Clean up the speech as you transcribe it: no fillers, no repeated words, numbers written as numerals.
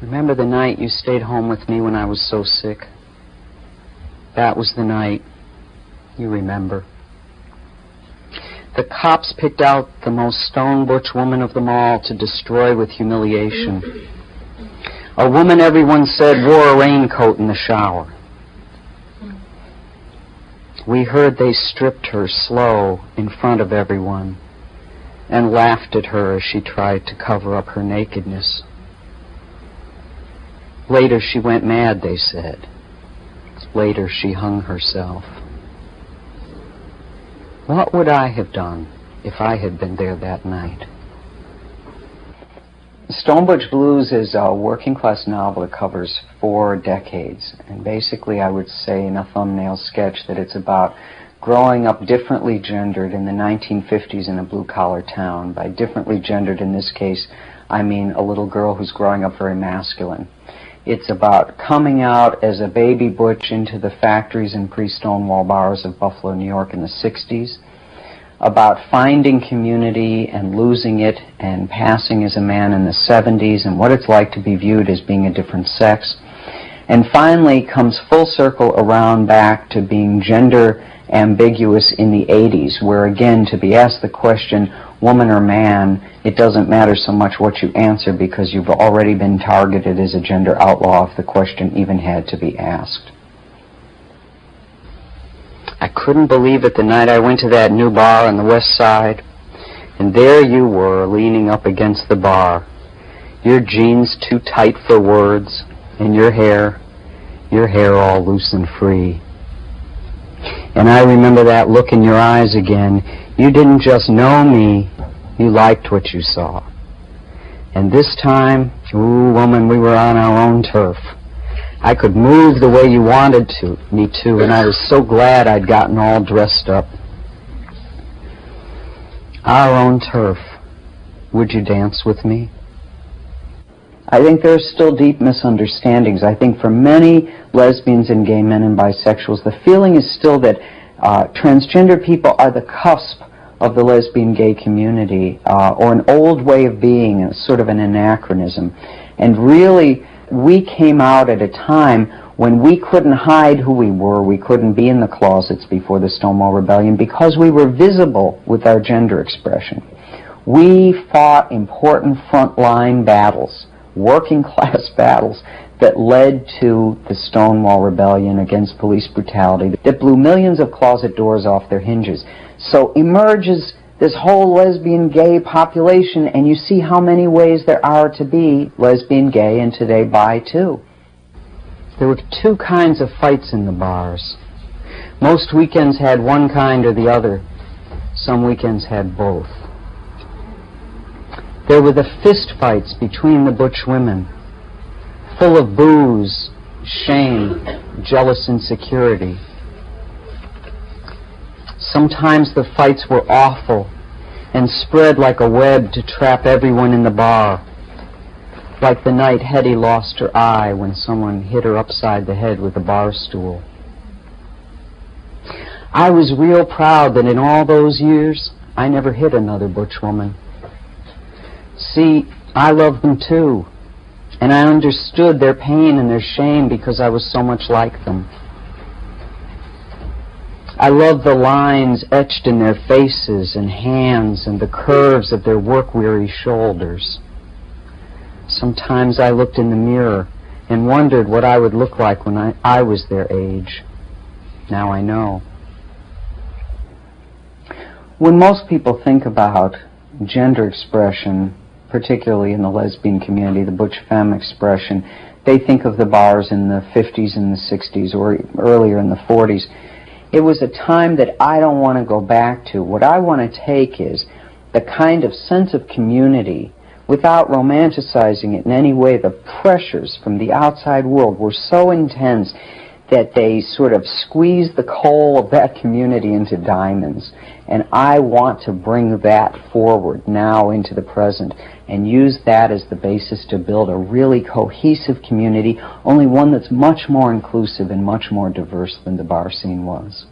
Remember the night you stayed home with me when I was so sick? That was the night. You remember. The cops picked out the most stone butch woman of them all to destroy with humiliation. A woman everyone said wore a raincoat in the shower. We heard they stripped her slow in front of everyone and laughed at her as she tried to cover up her nakedness. Later she went mad, they said. Later she hung herself. What would I have done if I had been there that night? Stone Butch Blues is a working-class novel that covers 4 decades. And basically I would say in a thumbnail sketch that it's about growing up differently gendered in the 1950s in a blue-collar town. By differently gendered in this case, I mean a little girl who's growing up very masculine. It's about coming out as a baby butch into the factories and pre-Stonewall bars of Buffalo, New York in the 60s, about finding community and losing it and passing as a man in the 70s and what it's like to be viewed as being a different sex, and finally comes full circle around back to being gender ambiguous in the 80s, where again, to be asked the question, woman or man, it doesn't matter so much what you answer because you've already been targeted as a gender outlaw if the question even had to be asked. I couldn't believe it the night I went to that new bar on the west side, and there you were leaning up against the bar, your jeans too tight for words, and your hair all loose and free. And I remember that look in your eyes again. You didn't just know me, you liked what you saw. And this time, ooh, woman, we were on our own turf. I could move the way you wanted me to, and I was so glad I'd gotten all dressed up. Our own turf. Would you dance with me? I think there's still deep misunderstandings. I think for many lesbians and gay men and bisexuals, the feeling is still that transgender people are the cusp of the lesbian-gay community, or an old way of being, sort of an anachronism. And really, we came out at a time when we couldn't hide who we were. We couldn't be in the closets before the Stonewall Rebellion because we were visible with our gender expression. We fought important frontline battles, working-class battles, that led to the Stonewall Rebellion against police brutality that blew millions of closet doors off their hinges. So emerges this whole lesbian-gay population, and you see how many ways there are to be lesbian-gay, and today bi too. There were 2 kinds of fights in the bars. Most weekends had one kind or the other. Some weekends had both. There were the fist fights between the butch women, full of booze, shame, jealous insecurity. Sometimes the fights were awful and spread like a web to trap everyone in the bar, like the night Hetty lost her eye when someone hit her upside the head with a bar stool. I was real proud that in all those years I never hit another butch woman. See, I loved them too, and I understood their pain and their shame because I was so much like them. I loved the lines etched in their faces and hands and the curves of their work-weary shoulders. Sometimes I looked in the mirror and wondered what I would look like when I was their age. Now I know. When most people think about gender expression, particularly in the lesbian community, the butch femme expression, they think of the bars in the 50s and the 60s or earlier in the 40s. It was a time that I don't want to go back to. What I want to take is the kind of sense of community without romanticizing it in any way. The pressures from the outside world were so intense that they sort of squeezed the coal of that community into diamonds. And I want to bring that forward now into the present and use that as the basis to build a really cohesive community, only one that's much more inclusive and much more diverse than the bar scene was.